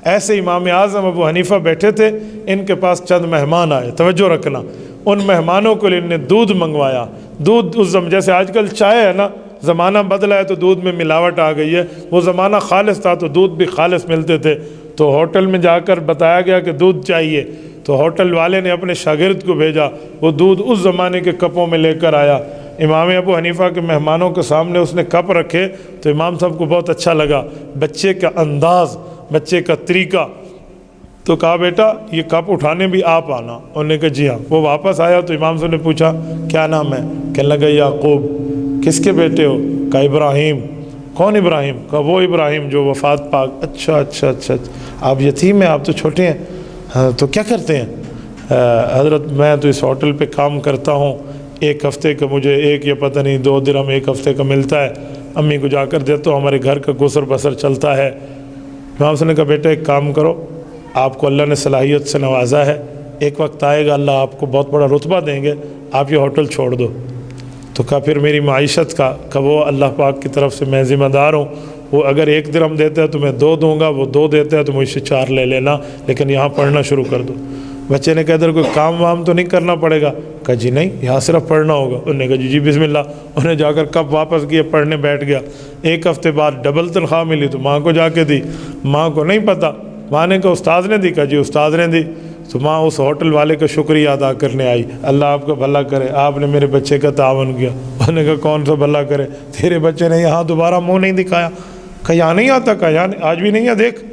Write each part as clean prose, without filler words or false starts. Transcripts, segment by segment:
ایسے امام اعظم ابو حنیفہ بیٹھے تھے، ان کے پاس چند مہمان آئے، توجہ رکھنا، ان مہمانوں کو ان نے دودھ منگوایا۔ دودھ اس جیسے آج کل چائے ہے نا، زمانہ بدلا ہے تو دودھ میں ملاوٹ آ گئی ہے، وہ زمانہ خالص تھا تو دودھ بھی خالص ملتے تھے۔ تو ہوٹل میں جا کر بتایا گیا کہ دودھ چاہیے، تو ہوٹل والے نے اپنے شاگرد کو بھیجا، وہ دودھ اس زمانے کے کپوں میں لے کر آیا۔ امام ابو حنیفہ کے مہمانوں کے سامنے اس نے کپ رکھے تو امام صاحب کو بہت اچھا لگا، بچے کا انداز، بچے کا طریقہ، تو کہا بیٹا یہ کپ اٹھانے بھی آپ آنا۔ انہوں نے کہا جی ہاں۔ وہ واپس آیا تو امام صاحب نے پوچھا کیا نام ہے؟ کہنے لگا یعقوب۔ کس کے بیٹے ہو؟ کہا ابراہیم۔ کون ابراہیم؟ کہا وہ ابراہیم جو وفات پاک۔ اچھا اچھا اچھا اچھا، آپ یتیم ہیں، آپ تو چھوٹے ہیں، تو کیا کرتے ہیں؟ حضرت میں تو اس ہوٹل پہ کام کرتا ہوں، ایک ہفتے کا مجھے ایک یا پتہ نہیں 2 درہم ایک ہفتے کا ملتا ہے، امی کو جا کر دیتا ہوں، ہمارے گھر کا گزر بسر چلتا ہے۔ امام صاحب نے کہا بیٹا ایک کام کرو، آپ کو اللہ نے صلاحیت سے نوازا ہے، ایک وقت آئے گا اللہ آپ کو بہت بڑا رتبہ دیں گے، آپ یہ ہوٹل چھوڑ دو۔ تو کہا پھر میری معیشت کا، کہ وہ اللہ پاک کی طرف سے میں ذمہ دار ہوں، وہ اگر 1 درہم دیتا ہے تو میں 2 دوں گا، وہ 2 دیتا ہے تو مجھ سے 4 لے لینا، لیکن یہاں پڑھنا شروع کر دو۔ بچے نے کہا ادھر کوئی کام وام تو نہیں کرنا پڑے گا؟ کہا جی نہیں، یہاں صرف پڑھنا ہوگا۔ انہوں نے کہا جی بسم اللہ۔ انہیں جا کر کب واپس کیا، پڑھنے بیٹھ گیا۔ 1 ہفتے بعد ڈبل تنخواہ ملی تو ماں کو جا کے دی، ماں کو نہیں پتہ، ماں نے کہا استاد نے دی؟ کہا جی استاد نے دی۔ تو ماں اس ہوٹل والے کا شکریہ ادا کرنے آئی، اللہ آپ کا بھلا کرے، آپ نے میرے بچے کا تعاون کیا۔ انہوں نے کہا کون سا بھلا کرے؟ تیرے بچے نے یہاں دوبارہ منہ نہیں دکھایا۔ کہا یہاں نہیں آتا؟ کہا یہاں آج بھی نہیں ہے، دیکھ۔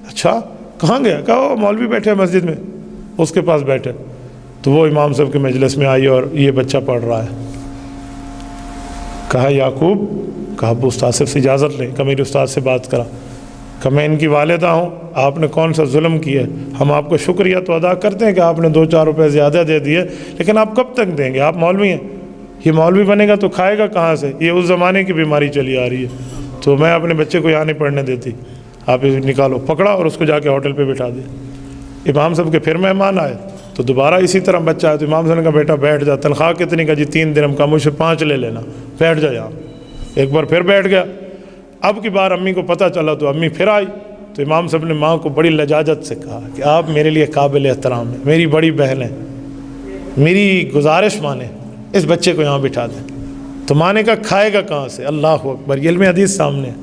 اچھا کہاں گیا؟ کہا وہ مولوی بیٹھے مسجد میں، اس کے پاس بیٹھے۔ تو وہ امام صاحب کے مجلس میں آئی اور یہ بچہ پڑھ رہا ہے۔ کہا یعقوب، کہا ابو استاد سے اجازت لیں، کہ میرے استاد سے بات کرا، کہ میں ان کی والدہ ہوں، آپ نے کون سا ظلم کیا ہے، ہم آپ کو شکریہ تو ادا کرتے ہیں کہ آپ نے 2-4 روپے زیادہ دے دیے، لیکن آپ کب تک دیں گے؟ آپ مولوی ہیں، یہ مولوی بنے گا تو کھائے گا کہاں سے؟ یہ اس زمانے کی بیماری چلی آ رہی ہے، تو میں اپنے بچے کو یہاں نہیں پڑھنے دیتی، آپ اسے نکالو۔ پکڑا اور اس کو جا کے ہوٹل پہ بٹھا دیا۔ امام صاحب کے پھر مہمان آئے تو دوبارہ اسی طرح بچہ آیا تو امام صاحب نے کہا بیٹا بیٹھ جا، تنخواہ کتنی؟ کا جی 3 درہم کا، مجھ سے 5 لے لینا، بیٹھ جا یہاں۔ ایک بار پھر بیٹھ گیا۔ اب کی بار امی کو پتہ چلا تو امی پھر آئی تو امام صاحب نے ماں کو بڑی لجاجت سے کہا کہ آپ میرے لیے قابل احترام ہیں، میری بڑی بہن ہے، میری گزارش مانیں، اس بچے کو یہاں بٹھا دیں۔ تو ماں نے کہا کھائے گا کہاں سے؟ اللہ اکبر، یہ علم حدیث سامنے ہے۔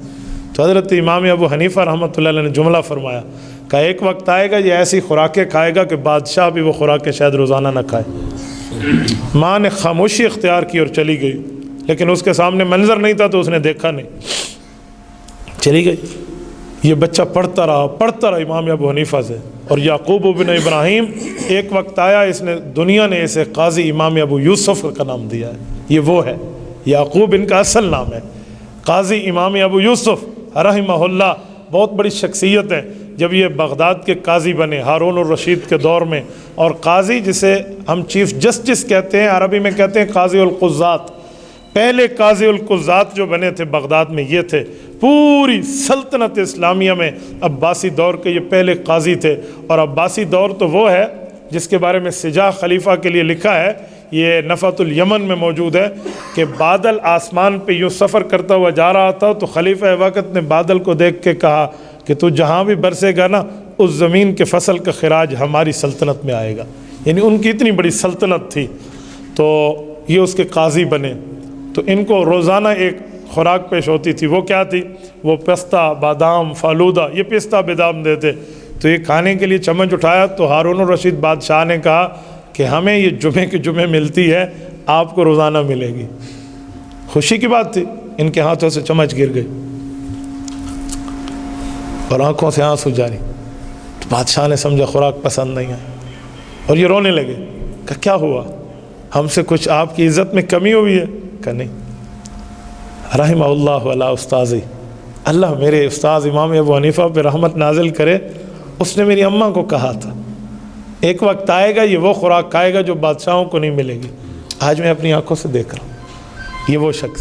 تو حضرت امام ابو حنیفہ رحمۃ اللہ علیہ نے جملہ فرمایا کہ ایک وقت آئے گا یہ ایسی خوراکیں کھائے گا کہ بادشاہ بھی وہ خوراکیں شاید روزانہ نہ کھائے۔ ماں نے خاموشی اختیار کی اور چلی گئی، لیکن اس کے سامنے منظر نہیں تھا تو اس نے دیکھا نہیں، چلی گئی۔ یہ بچہ پڑھتا رہا امام ابو حنیفہ سے، اور یعقوب بن ابراہیم ایک وقت آیا، اس نے دنیا نے اسے قاضی امام ابو یوسف کا نام دیا ہے، یہ وہ ہے، یعقوب ان کا اصل نام ہے، قاضی امام ابو یوسف رحمہ اللہ، بہت بڑی شخصیت ہے۔ جب یہ بغداد کے قاضی بنے ہارون الرشید کے دور میں، اور قاضی جسے ہم چیف جسٹس کہتے ہیں، عربی میں کہتے ہیں قاضی القضات، پہلے قاضی القضات جو بنے تھے بغداد میں یہ تھے، پوری سلطنت اسلامیہ میں عباسی دور کے یہ پہلے قاضی تھے۔ اور عباسی دور تو وہ ہے جس کے بارے میں سجاہ خلیفہ کے لیے لکھا ہے، یہ نفحۃ الیمن میں موجود ہے، کہ بادل آسمان پہ یوں سفر کرتا ہوا جا رہا تھا تو خلیفہ وقت نے بادل کو دیکھ کے کہا کہ تو جہاں بھی برسے گا نا، اس زمین کے فصل کا خراج ہماری سلطنت میں آئے گا، یعنی ان کی اتنی بڑی سلطنت تھی۔ تو یہ اس کے قاضی بنے، تو ان کو روزانہ ایک خوراک پیش ہوتی تھی، وہ کیا تھی؟ وہ پستہ، بادام، فالودہ، یہ پستہ بادام دیتے۔ تو یہ کھانے کے لیے چمچ اٹھایا تو ہارون الرشید بادشاہ نے کہا کہ ہمیں یہ جمعے کے جمعے ملتی ہے، آپ کو روزانہ ملے گی۔ خوشی کی بات تھی، ان کے ہاتھوں سے چمچ گر گئی اور آنکھوں سے آنسو جاری۔ تو بادشاہ نے سمجھا خوراک پسند نہیں آئی اور یہ رونے لگے، کہ کیا ہوا، ہم سے کچھ آپ کی عزت میں کمی ہوئی ہے؟ کہ نہیں۔ رحمہ اللہ علی استاذی، اللہ میرے استاذ امام ابو حنیفہ پہ رحمت نازل کرے، اس نے میری اماں کو کہا تھا ایک وقت آئے گا یہ وہ خوراک کھائے گا جو بادشاہوں کو نہیں ملے گی۔ آج میں اپنی آنکھوں سے دیکھ رہا ہوں، یہ وہ شخص